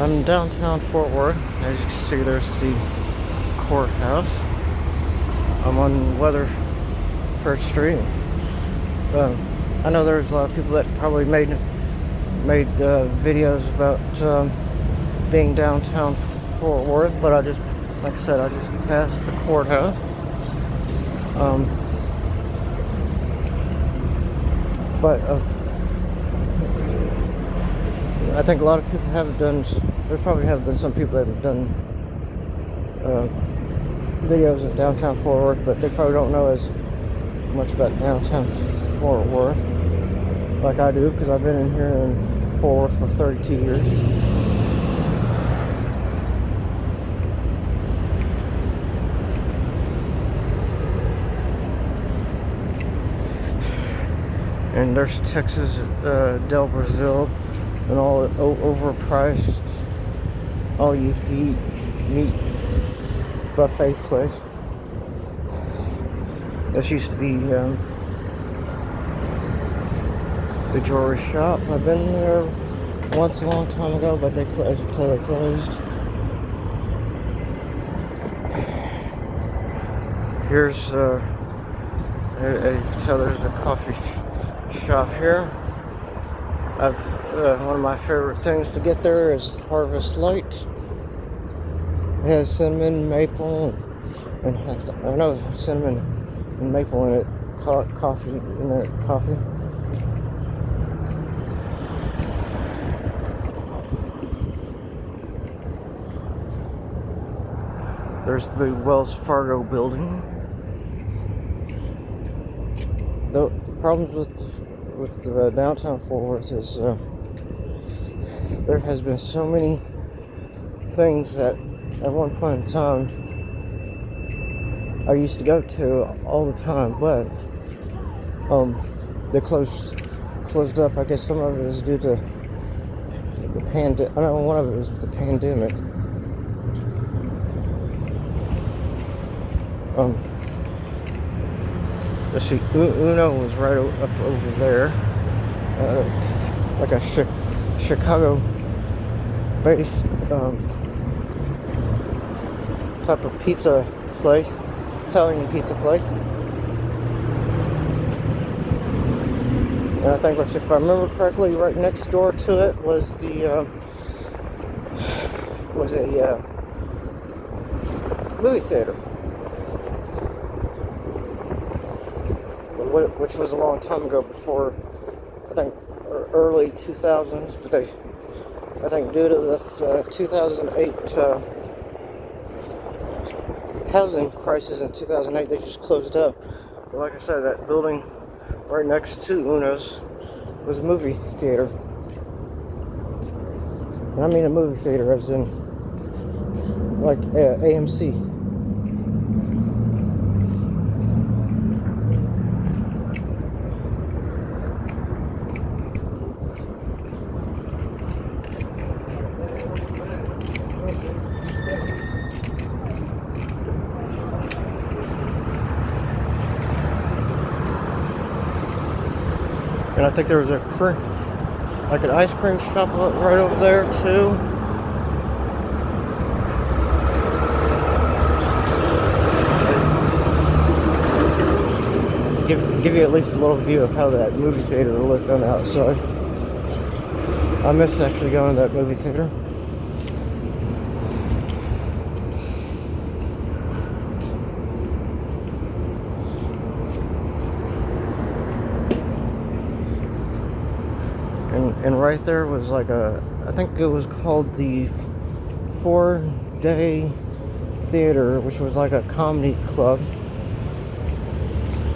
I'm downtown Fort Worth. As you can see, there's the courthouse. I'm on Weatherford Street. I know there's a lot of people that probably made videos about being downtown Fort Worth, but like I said, I just passed the courthouse. But I think a lot of people have done. There probably have been some people that have done videos of downtown Fort Worth, but they probably don't know as much about downtown Fort Worth like I do, because I've been in here in Fort Worth for 32 years. And there's Texas Del Brazil, and all overpriced, all you can eat meat buffet place. This used to be the jewelry shop. I've been there once a long time ago, but they closed. Here's you can tell there's a coffee shop here. One of my favorite things to get there is Harvest Light. It has cinnamon, maple, and I know cinnamon and maple in it. Coffee. There's the Wells Fargo building. The problems with the downtown Fort Worth is there has been so many things that at one point in time I used to go to all the time, but they closed up. I guess some of it is due to the pandemic. I know one of it was the pandemic. Let's see, Uno was right up over there, like a Chicago-based type of pizza place, Italian pizza place. And I think, if I remember correctly, right next door to it was a movie theater, which was a long time ago, before, I think, early 2000s, but I think due to the 2008 housing crisis in 2008, they just closed up. But like I said, that building right next to Uno's was a movie theater. And I mean a movie theater as in like AMC. And I think there was an ice cream shop right over there too. Give you at least a little view of how that movie theater looked on the outside. I miss actually going to that movie theater. And right there was like I think it was called the 4-Day Theater, which was like a comedy club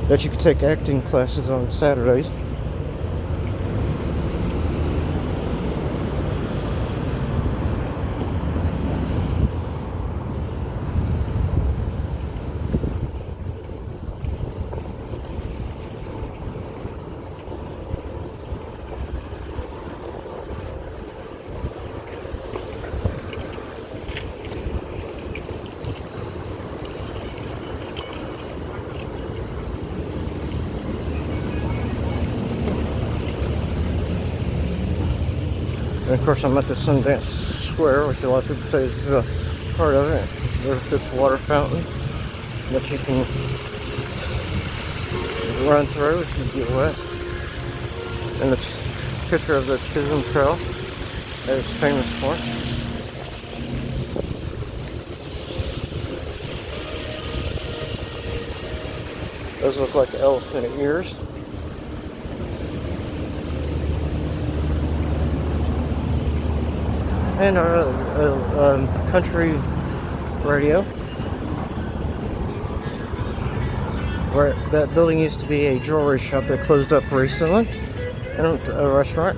that you could take acting classes on Saturdays. And of course, I'm at the Sundance Square, which a lot of people say is part of it. There's this water fountain that you can run through if you get wet. And the picture of the Chisholm Trail that it's famous for. Those look like elephant ears. And our country radio, where that building used to be a jewelry shop that closed up recently, and a restaurant.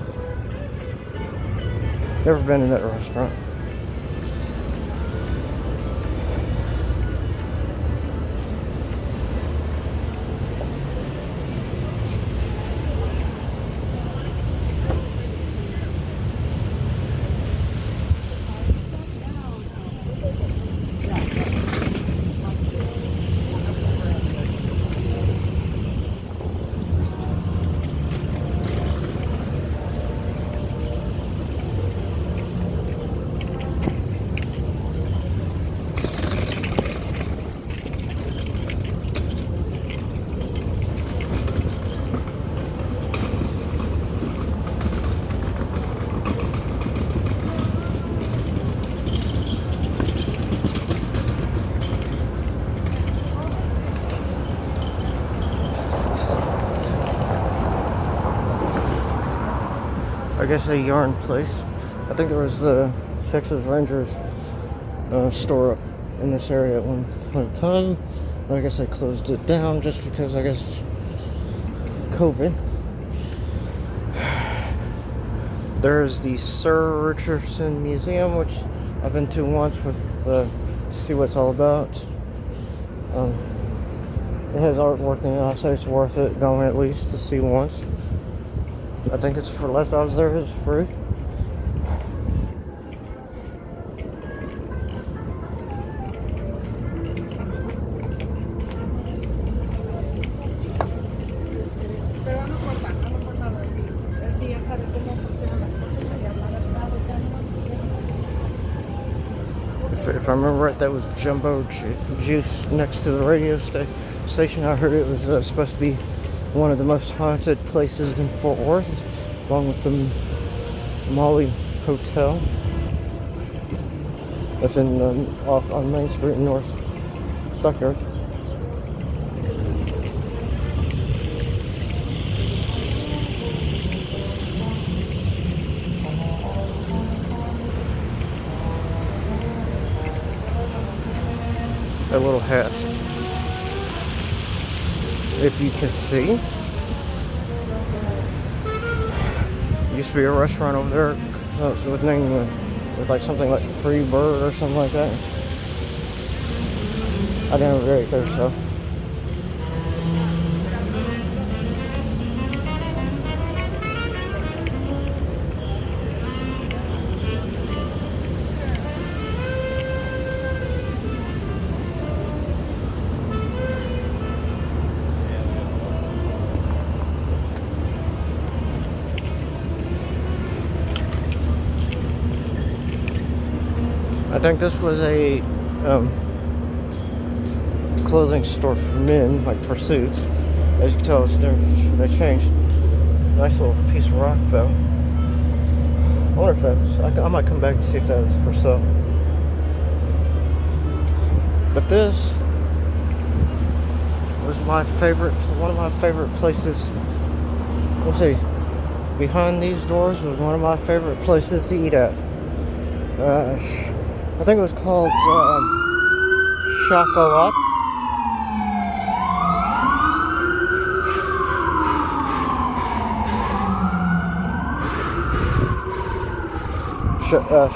Never been in that restaurant. I guess a yarn place. I think there was the Texas Rangers store up in this area at one point in time. But I guess they closed it down just because, I guess, COVID. There's the Sir Richardson Museum, which I've been to once to see what it's all about. It has artwork in it. I say it's worth it going at least to see once. I think it's for last I was there, it was free. If I remember right, that was Jumbo Juice next to the radio station. I heard it was supposed to be one of the most haunted places in Fort Worth, along with the Molly Hotel. That's in off on Main Street in North Stockyards. That little hat. If you can see, used to be a restaurant over there, so it was named with like something like Free Bird or something like that. I didn't ever ate there, so. I think this was a clothing store for men, like for suits. As you can tell, they changed. Nice little piece of rock, though. I wonder if that's. I might come back and see if that was for sale. But this was my favorite. One of my favorite places. Let's see. Behind these doors was one of my favorite places to eat at. I think it was called Chocolat.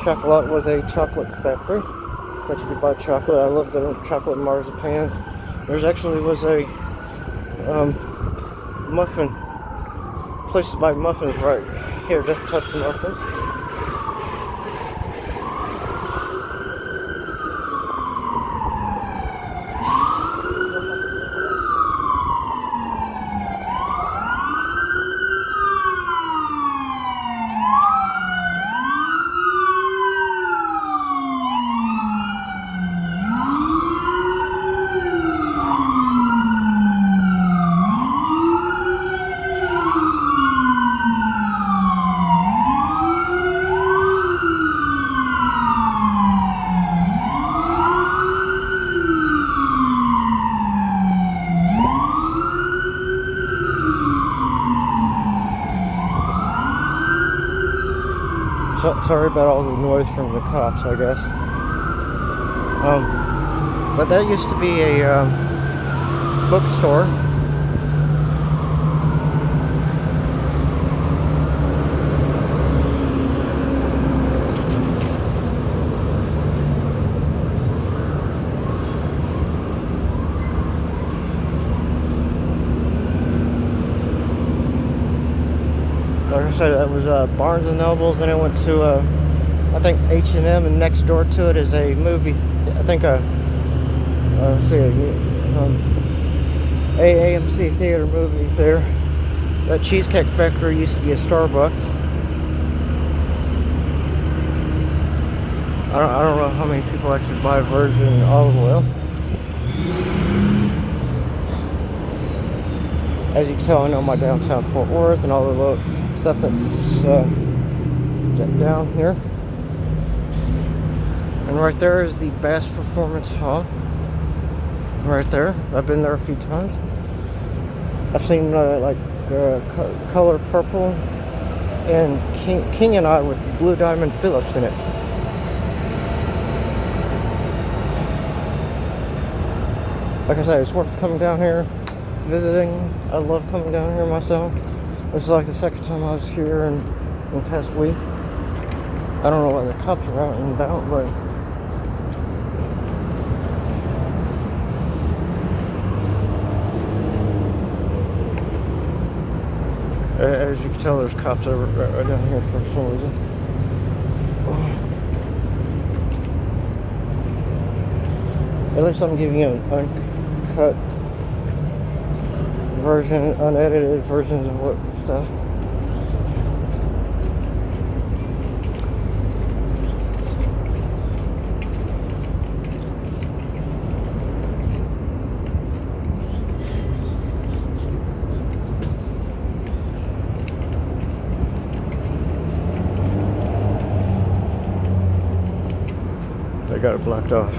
Chocolat was a chocolate factory that you could buy chocolate. I love the chocolate marzipans. There's actually was a muffin place to buy muffins right here, just touch the muffin. Sorry about all the noise from the cops, I guess. But that used to be a bookstore. Like I said, that was Barnes and Nobles, and I went to I think H&M, and next door to it is a movie. I think let's see, AMC theater, movie theater. That Cheesecake Factory used to be a Starbucks. I don't know how many people actually buy virgin olive oil. As you can tell, I know my downtown Fort Worth and all the little stuff that's down here. And right there is the Bass Performance Hall. Right there. I've been there a few times. I've seen Color Purple and King and I with Blue Diamond Phillips in it. Like I said, it's worth coming down here, visiting. I love coming down here myself. This is like the second time I was here in the past week. I don't know why the cops are out and about, but as you can tell, there's cops right down here for some reason. At least I'm giving you an uncut version, unedited versions of what stuff. They got it blocked off.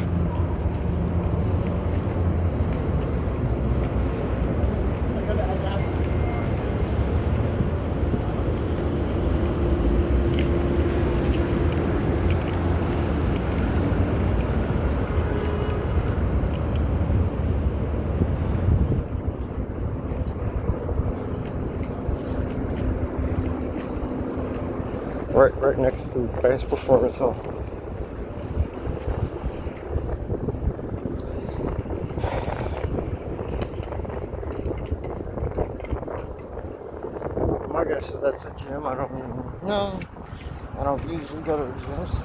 Right next to Bass Performance Hall. My guess is that's a gym. I don't know. I don't usually go to gyms.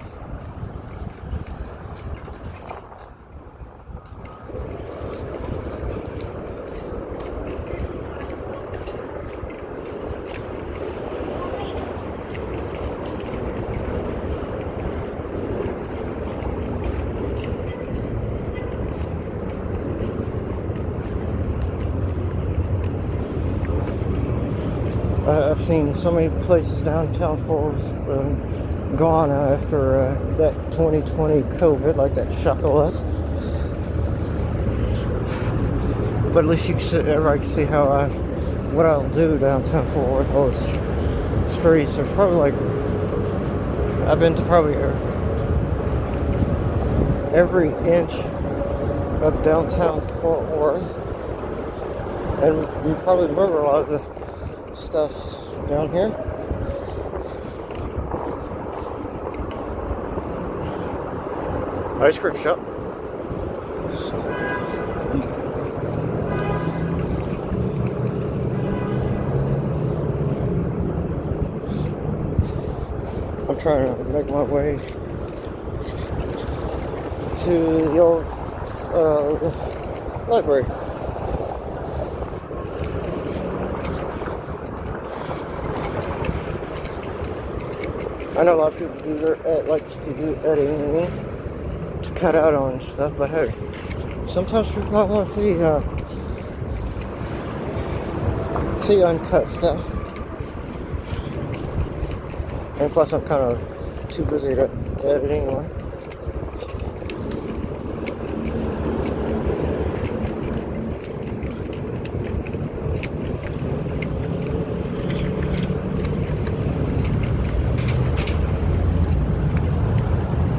I've seen so many places downtown Fort Worth gone after that 2020 COVID, like that Chocolate. But at least everybody can see what I'll do downtown Fort Worth. All the streets are probably like, I've been to probably every inch of downtown Fort Worth, and you probably remember a lot of the stuff down here. Ice cream shop. I'm trying to make my way to the old library. I know a lot of people likes to do editing to cut out on stuff, but hey, sometimes people might want to see uncut stuff. And plus, I'm kind of too busy to edit anyway.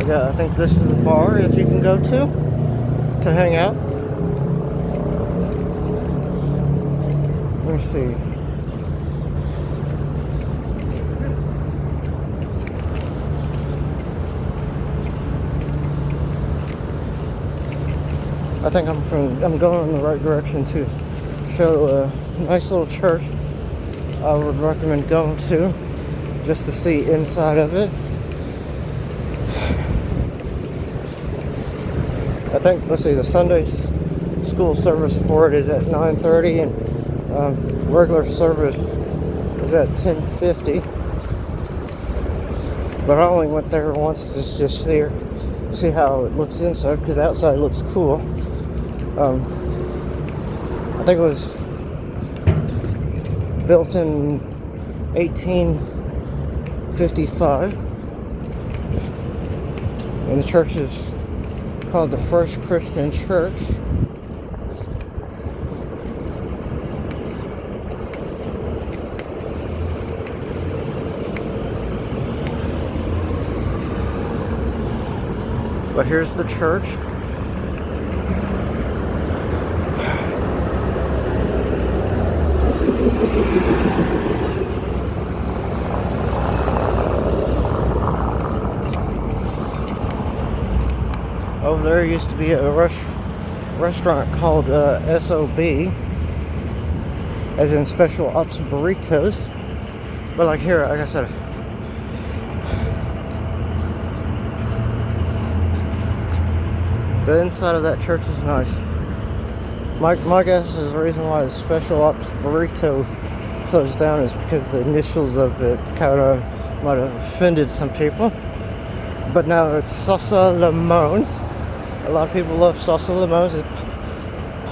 got, I think this is a bar that you can go to hang out. Let me see. I think I'm going in the right direction to show a nice little church I would recommend going to just to see inside of it. I think, let's see, the Sunday school service for it is at 9:30 and regular service is at 10:50. But I only went there once to just see how it looks inside, because outside looks cool. I think it was built in 1855, and the church is called the First Christian Church. But here's the church. Over there used to be a restaurant called SOB, as in Special Ops Burritos. But like here, like I said, the inside of that church is nice. My guess is the reason why the Special Ops Burrito closed down is because the initials of it kind of might have offended some people. But now it's Salsa Limon. A lot of people love Salsa Limon.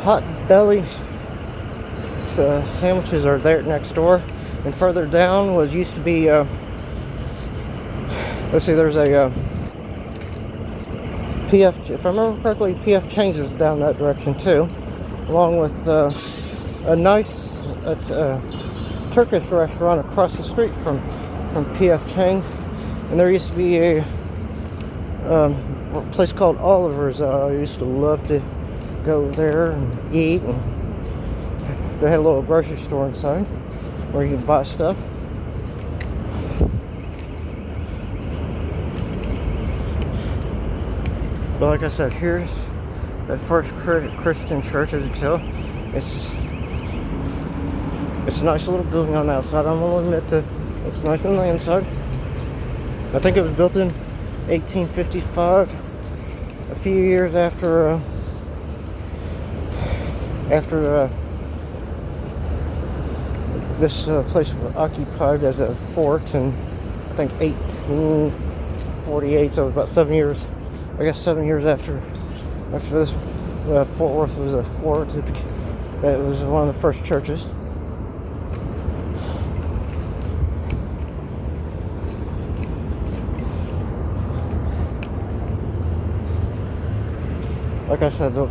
Hot belly sandwiches are there next door. And further down used to be, let's see, there's a PF, if I remember correctly, PF Chang's is down that direction too, along with a nice Turkish restaurant across the street from PF Chang's. And there used to be a place called Oliver's. I used to love to go there and eat, and they had a little grocery store inside where you can buy stuff. But like I said, here's that First Christian Church. As you can tell, it's a nice little building on the outside. I'm gonna admit that it's nice on the inside. I think it was built in 1855, a few years after this place was occupied as a fort in, I think, 1848. So it was about 7 years. I guess 7 years after this, Fort Worth was a fort. It was one of the first churches. Like I said, so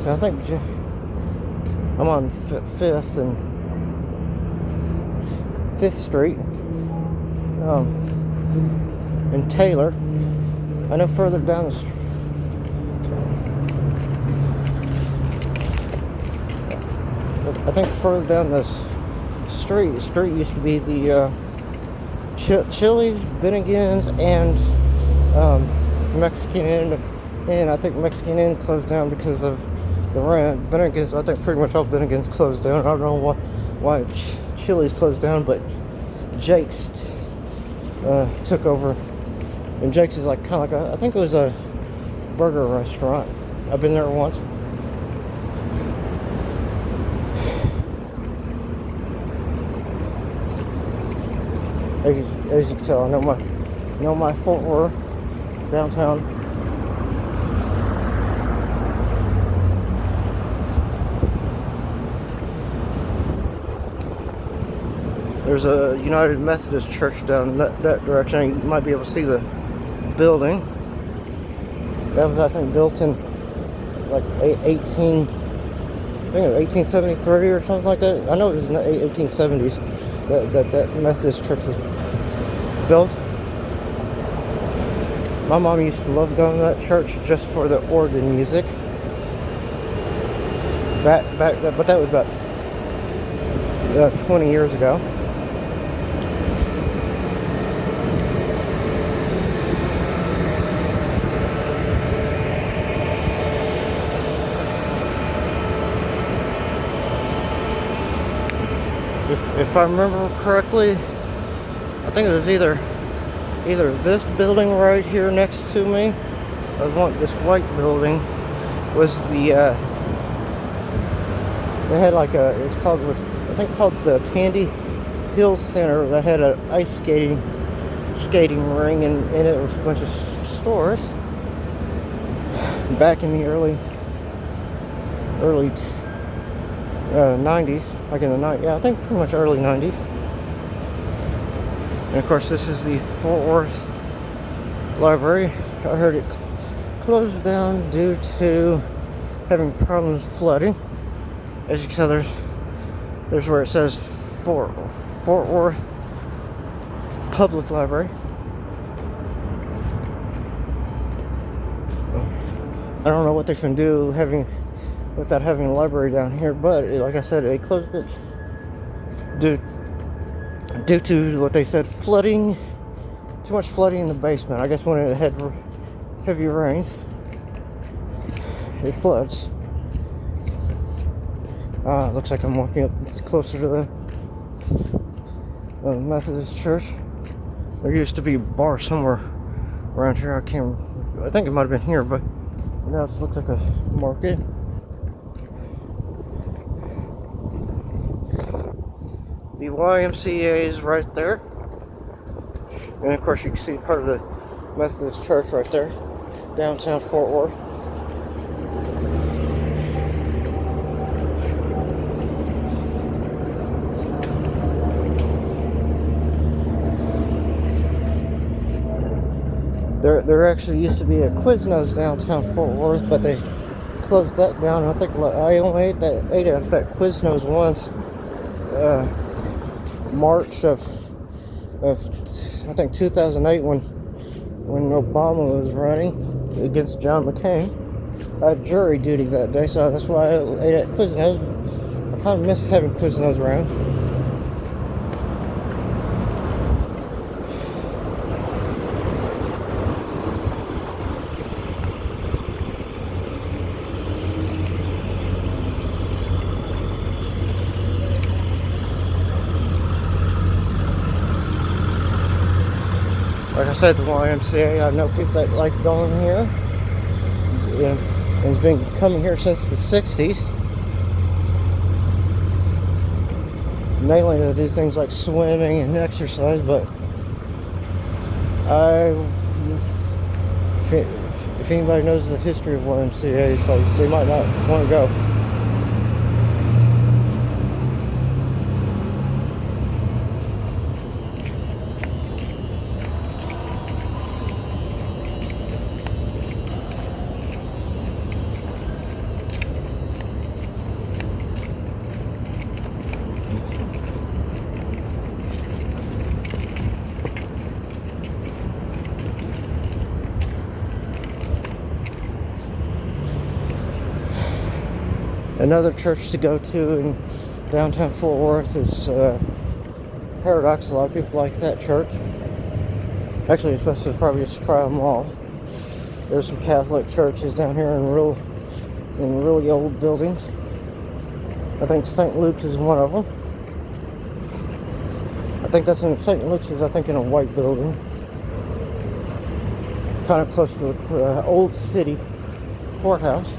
I think I'm on 5th and 5th Street in Taylor. I know further down the I think further down this street used to be the Chili's, Bennigan's, and Mexican Inn. And I think Mexican Inn closed down because of the rent. Bennigan's, I think pretty much all Bennigan's closed down. I don't know why Chili's closed down, but Jake's took over. And Jake's is like kind of like I think it was a burger restaurant. I've been there once. As you can tell, I know my Fort Worth downtown. There's a United Methodist Church down that direction. You might be able to see the building. That was, I think, built in like 1873 or something like that. I know it was in the 1870s that Methodist Church was built. My mom used to love going to that church just for the organ music. But that was about 20 years ago. If I remember correctly, I think it was either this building right here next to me, or this white building was the they had like I think called the Tandy Hill Center, that had an ice skating ring, and in it was a bunch of stores back in the early 90s, like in the night. Yeah, I think pretty much early 90s. And of course, this is the Fort Worth Library. I heard it closed down due to having problems flooding. As you can tell, there's where it says Fort Worth Public Library. I don't know what they can do without having a library down here, but like I said, they closed it due to what they said, flooding, too much flooding in the basement. I guess when it had heavy rains, it floods. Looks like I'm walking up closer to the Methodist church. There used to be a bar somewhere around here. I think it might have been here, but now it looks like a market. The YMCA is right there. And of course you can see part of the Methodist church right there, downtown Fort Worth. There actually used to be a Quiznos downtown Fort Worth, but they closed that down. I think I only ate at that Quiznos once. March of I think 2008, when Obama was running against John McCain. I had jury duty that day, so that's why I ate at Quiznos. I kind of miss having Quiznos around. Like I said, the YMCA, I know people that like going here. Yeah, it's been coming here since the 60s. Mainly to do things like swimming and exercise, but if anybody knows the history of YMCA, so they might not want to go. Another church to go to in downtown Fort Worth is Paradox. A lot of people like that church. Actually, especially probably just try them all. There's some Catholic churches down here in really old buildings. I think St. Luke's is one of them. I think that's in St. Luke's is, I think, in a white building, kind of close to the old city courthouse.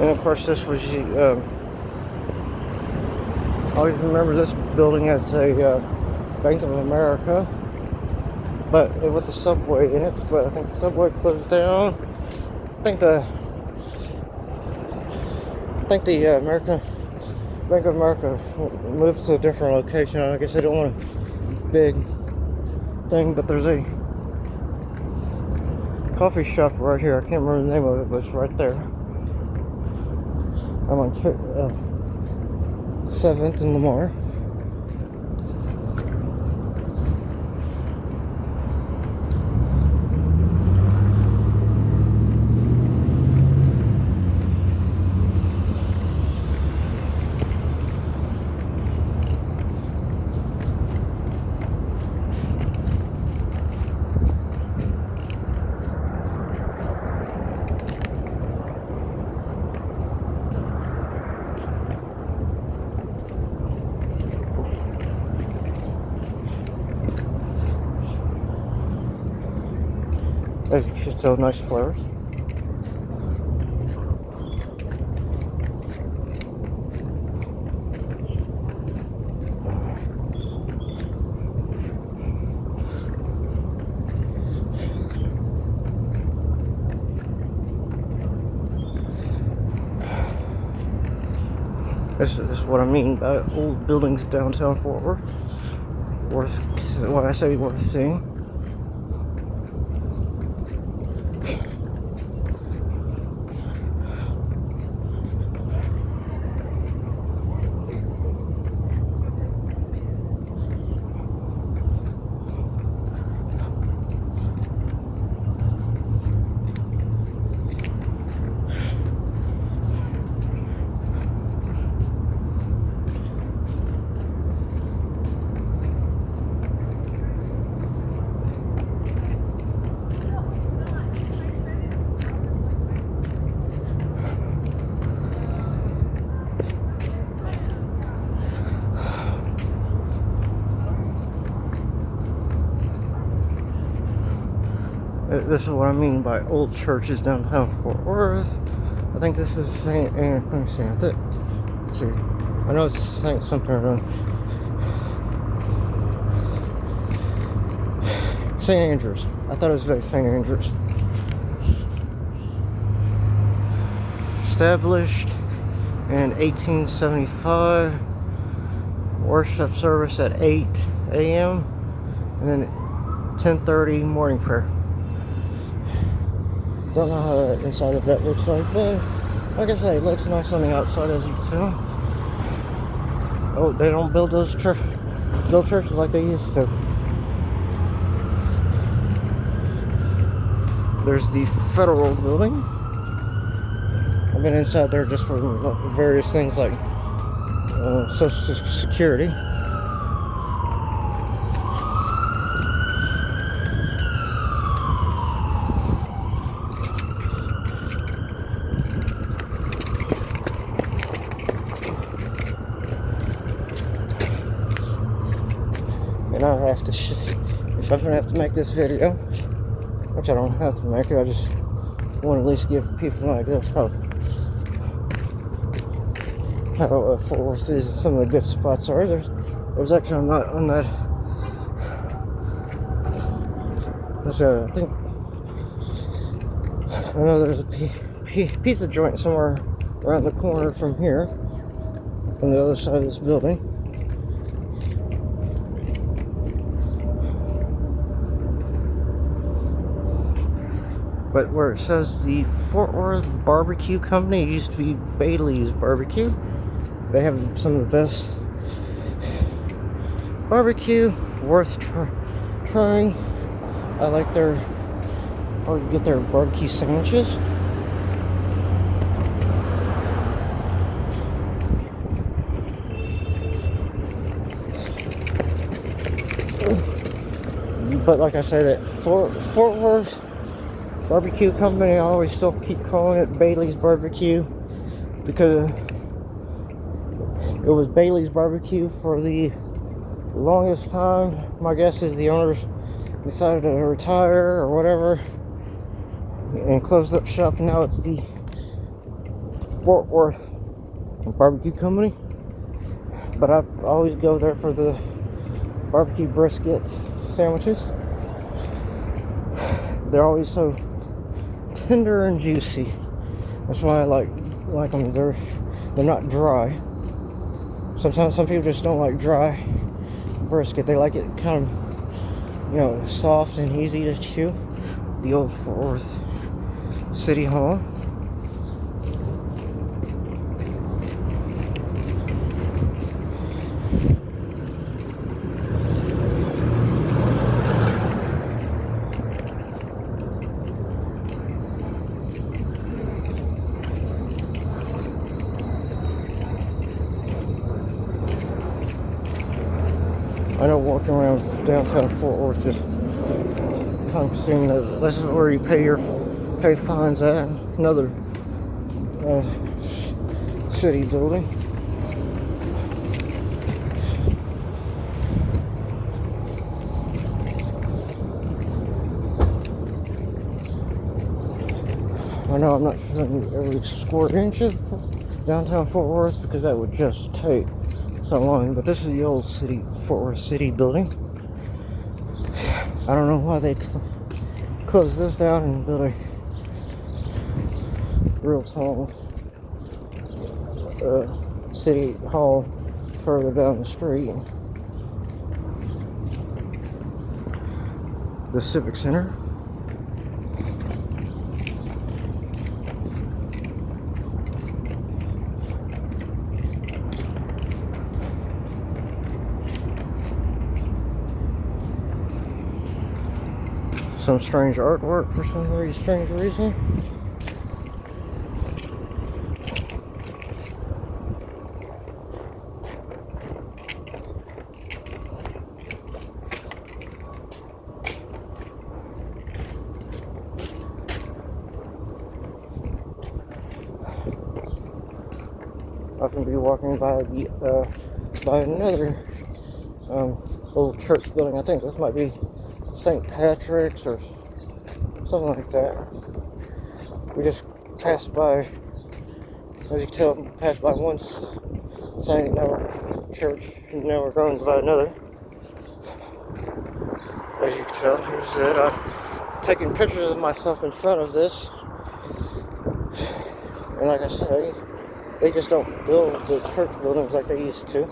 And of course, this was I always remember this building as a Bank of America, but with the subway in it. But I think the subway closed down. I think the American Bank of America moved to a different location. I guess they don't want a big thing, but there's a coffee shop right here. I can't remember the name of it, but it's right there. I'm on 7th and Lamar. As you can tell, nice flowers. This is what I mean by old buildings downtown Fort Worth. When I say worth seeing. This is what I mean by old churches downtown Fort Worth. I think this is St. Let me see. Let's see. I know it's St. something or other. St. Andrews. I thought it was St. Andrews. Established in 1875. Worship service at 8 a.m. and then 10:30 morning prayer. Don't know how the inside of that looks like, but like I say, it looks nice on the outside, as you can tell. Oh, they don't build those churches like they used to. There's the Federal Building. I've been inside there just for various things like Social Security. And I have to, if I'm gonna have to make this video, which I don't have to make it, I just want to at least give people an idea of how Fort Worth is and some of the good spots are. There's actually on that. There's a, I think, I know there's a pizza joint somewhere around the corner from here, on the other side of this building. But where it says the Fort Worth Barbecue Company, it used to be Bailey's Barbecue. They have some of the best barbecue, worth trying. I like get their barbecue sandwiches. But like I said, at Fort Worth Barbecue Company, I always still keep calling it Bailey's Barbecue because it was Bailey's Barbecue for the longest time. My guess is the owners decided to retire or whatever and closed up shop, and now it's the Fort Worth Barbecue Company, but I always go there for the barbecue brisket sandwiches. They're always so tender and juicy. That's why I like them. They're not dry. Sometimes some people just don't like dry brisket. They like it kind of, soft and easy to chew. The old Fort Worth City Hall. I know walking around downtown Fort Worth just time consuming. This is where you pay fines at. Another city building. I know I'm not showing you every square inch of downtown Fort Worth because that would just take so long, but this is the old Fort Worth City building. I don't know why they closed this down and built a real tall city hall further down the street. The Civic Center. Some strange artwork for some very strange reason. I can be walking by another old church building. I think this might be St. Patrick's or something like that. We just passed by, as you can tell, passed by one St. Church, and now we're going by another. As you can tell, here's it. I'm taking pictures of myself in front of this. And like I said, they just don't build the church buildings like they used to.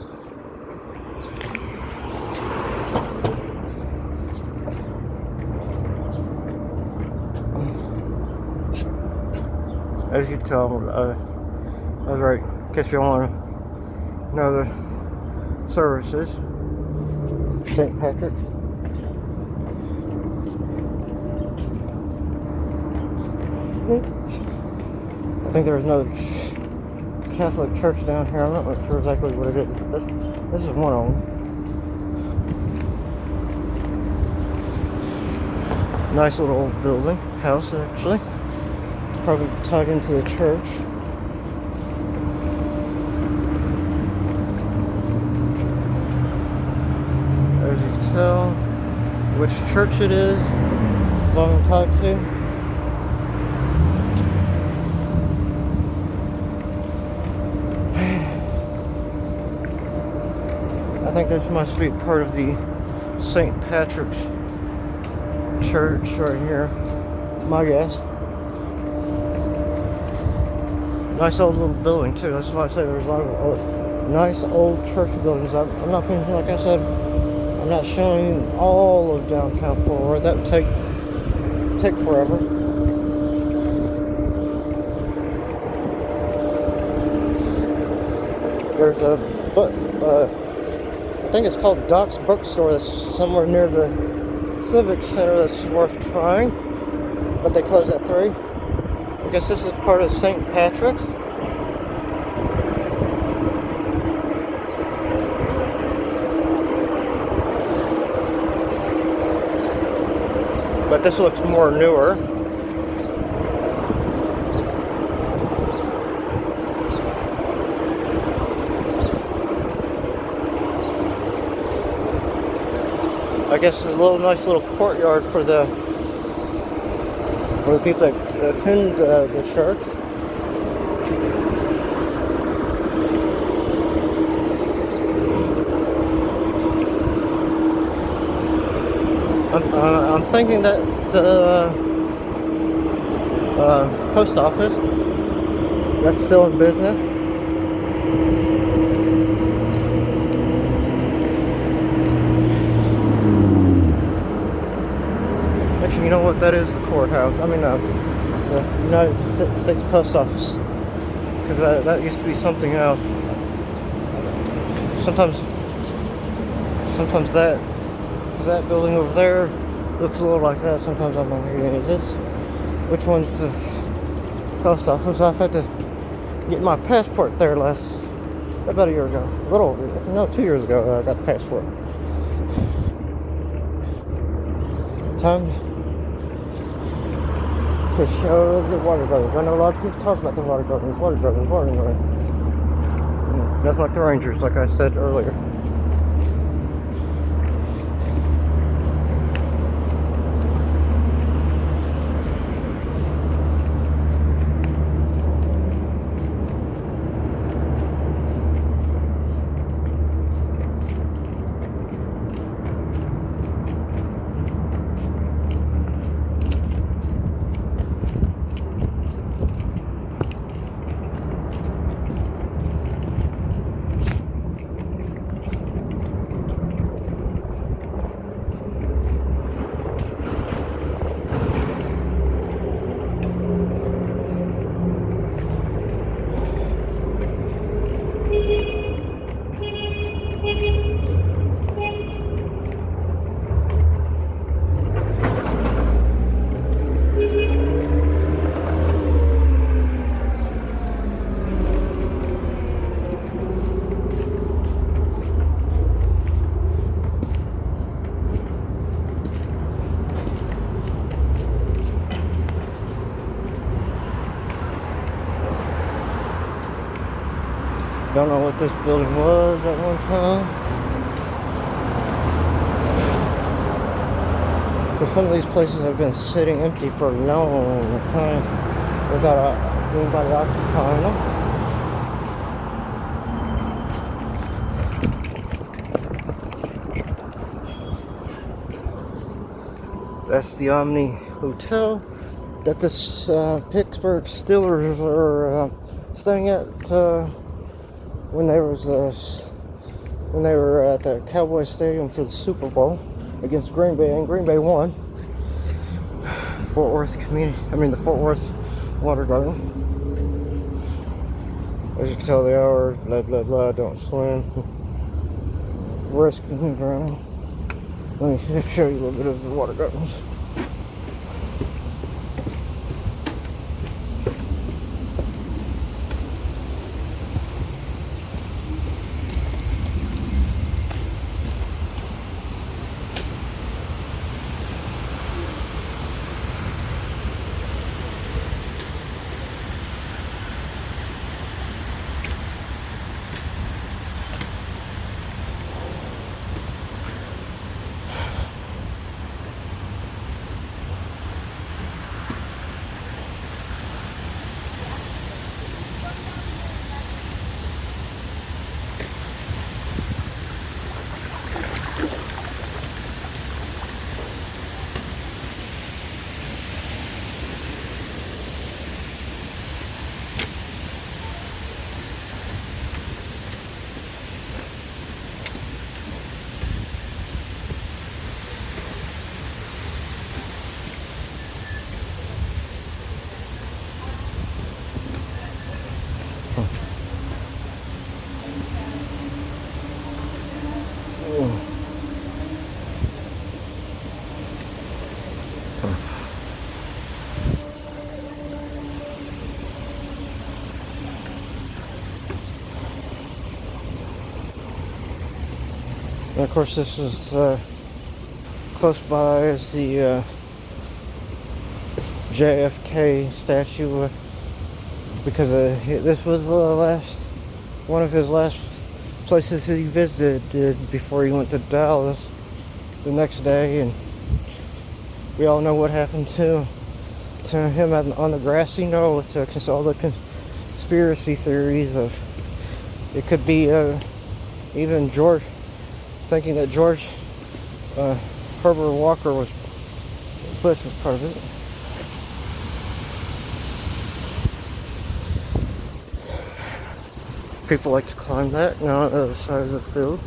As you can tell, I was right. In case you want to know the services, St. Patrick's. I think there's another Catholic church down here. I'm not sure exactly what it is. This is one of them. Nice little old building, house actually. Probably tied into the church. As you can tell, which church it is, what I'm tied to. I think this must be part of the St. Patrick's Church right here, my guess. Nice old little building too. That's why I say there's a lot of nice old church buildings. I'm not finishing, like I said, I'm not showing you all of downtown Fort Worth. That would take forever. There's I think it's called Doc's Bookstore. That's somewhere near the Civic Center. That's worth trying, but they close at 3. I guess this is part of St. Patrick's. But this looks more newer. I guess there's a nice little courtyard for the people that attend the church. I'm thinking that's post office that's still in business. Actually, you know what? That is the courthouse. I mean, the United States Post Office, because that used to be something else. Sometimes that building over there looks a little like that. Sometimes I'm wondering, is this, which one's the post office? I've had to get my passport there about a year ago. 2 years ago I got the passport. Time to show the Water Gardens. I know a lot of people talk about the Water Gardens. That's like the Rangers, like I said earlier. Don't know what this building was at one time. Because some of these places have been sitting empty for a long time without anybody occupying them. That's the Omni Hotel that the Pittsburgh Steelers are staying at when they were at the Cowboys Stadium for the Super Bowl against Green Bay, and Green Bay won. The Fort Worth Water Garden. As you can tell, the hour, blah blah blah, don't swim, risk drowning. Let me show you a little bit of the water gardens. And of course, this is close by is the JFK statue, because this was one of his last places he visited before he went to Dallas the next day, and we all know what happened to him on the grassy knoll with all the conspiracy theories of it could be even George, thinking that George Herbert Walker Bush was part of it. People like to climb that now on the other side of the field.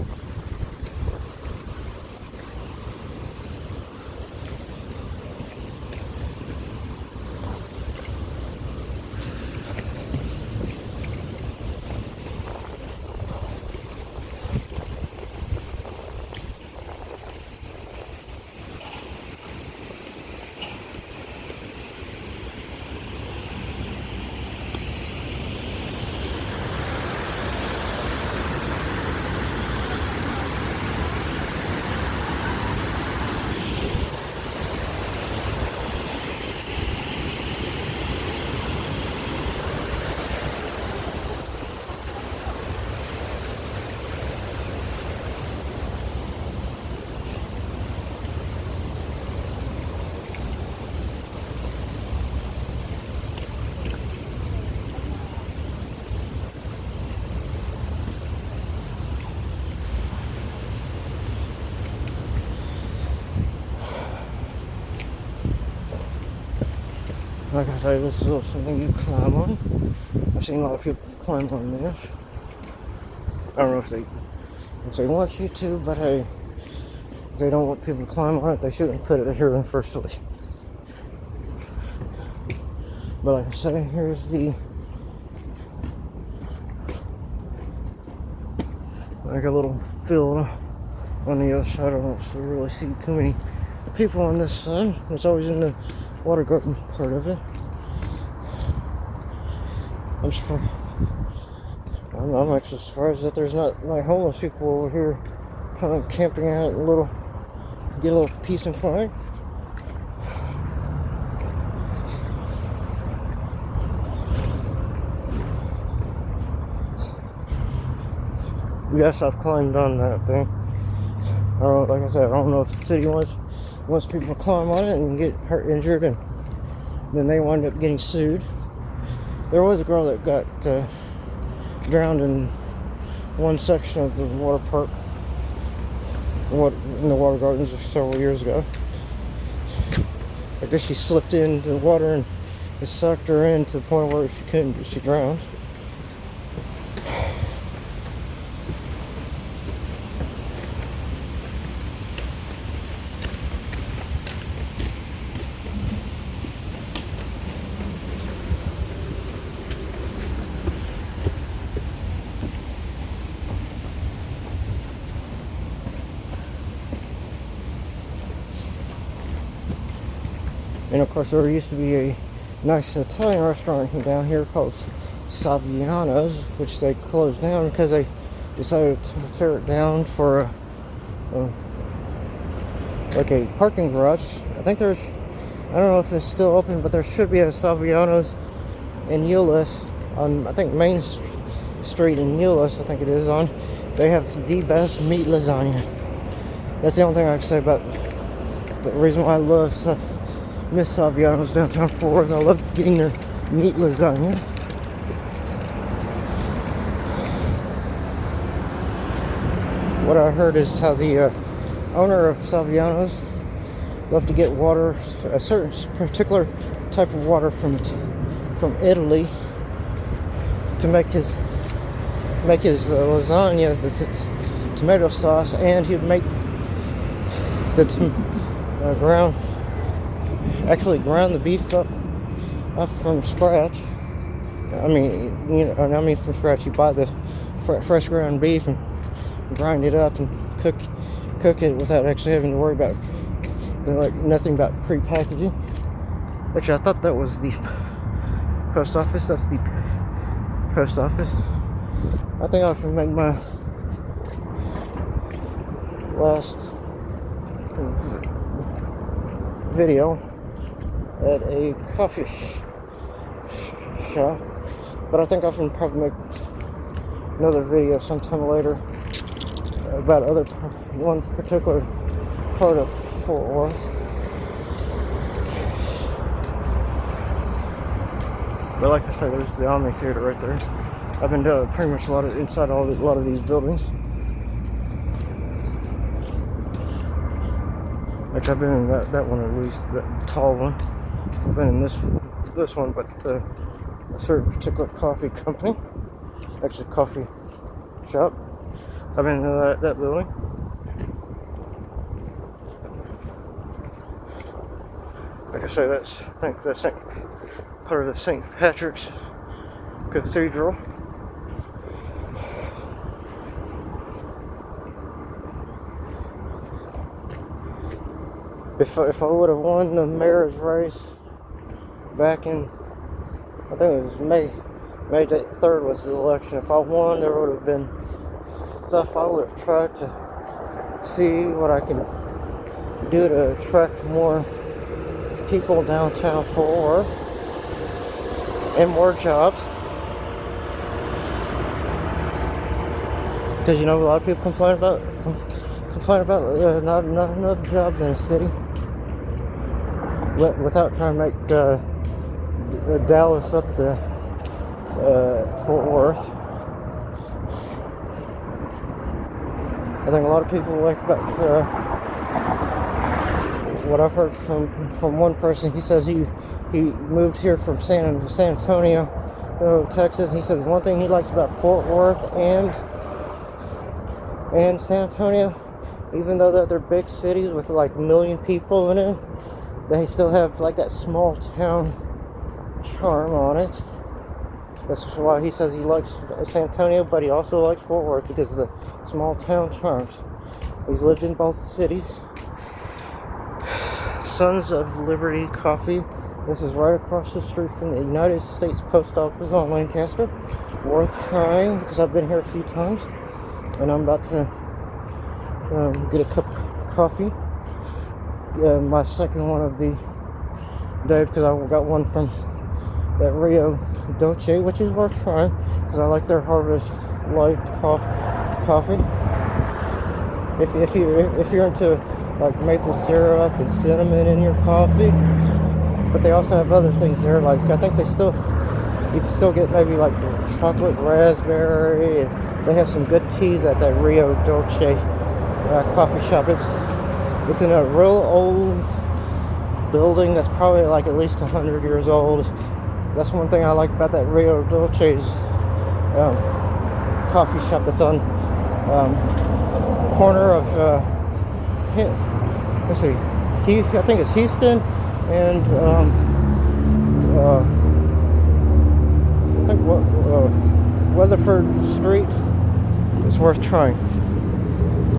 Like I say, this is also something you climb on. I've seen a lot of people climb on this. I don't know if they want you to, but hey, if they don't want people to climb on it, they shouldn't put it here in the first place. But like I say, here's like a little field on the other side. I don't really see too many people on this side. It's always in the water garden part of it. I'm actually surprised that there's not like homeless people over here kind of camping out get a little peace and quiet. Yes, I've climbed on that thing. I don't know, like I said, I don't know if the city wants people to climb on it and get hurt, injured, and then they wind up getting sued. There was a girl that got drowned in one section of the water park, in the water gardens several years ago. I guess she slipped into the water and it sucked her in to the point where she drowned. And of course, there used to be a nice Italian restaurant down here called Saviano's, which they closed down because they decided to tear it down for like a parking garage. I think I don't know if it's still open, but there should be a Saviano's in Euless on, I think, Main Street in Euless, I think it is on. They have the best meat lasagna. That's the only thing I can say about the reason why I love Miss Saviano's downtown Fort Worth. I love getting their meat lasagna. What I heard is how the owner of Saviano's loved to get water, a certain particular type of water from Italy, to make his lasagna, the tomato sauce, and he'd make the ground the beef up from scratch. I mean from scratch. You buy the fresh ground beef and grind it up and cook it without actually having to worry about nothing about pre-packaging. Actually, I thought that was the post office. That's the post office. I think I can make my last video at a coffee shop, but I think I can probably make another video sometime later about one particular part of Fort Worth. But like I said, there's the Omni Theater right there. I've been to pretty much inside a lot of these buildings. Like I've been in that one at least, that tall one. I've been in this one, but a certain particular coffee company, actually coffee shop. I've been in that building. Like I say, I think that's part of the St. Patrick's Cathedral. If I would have won the mayor's race back in, I think it was May 3rd was the election. If I won, there would have been stuff I would have tried to see what I can do to attract more people downtown Fort Worth and more jobs. Because you know a lot of people complain about not enough jobs in the city. Without trying to make Dallas up to Fort Worth. I think a lot of people like about what I've heard from one person. He says he moved here from San Antonio, Texas. He says one thing he likes about Fort Worth and San Antonio, even though they're big cities with like 1 million people in it, they still have like that small town charm on it. That's why he says he likes San Antonio, but he also likes Fort Worth because of the small town charms. He's lived in both cities. Sons of Liberty Coffee. This is right across the street from the United States Post Office on Lancaster. Worth trying because I've been here a few times, and I'm about to get a cup of coffee. My second one of the day because I got one from that Rio Dolce, which is worth trying because I like their Harvest Light coffee. If you're into like maple syrup and cinnamon in your coffee, but they also have other things there. Like I think you can still get maybe like chocolate raspberry. And they have some good teas at that Rio Dolce coffee shop. It's in a real old building that's probably like at least 100 years old. That's one thing I like about that Rio Dolce's coffee shop that's on corner of let's see, I think it's Houston and I think Weatherford Street. It's worth trying.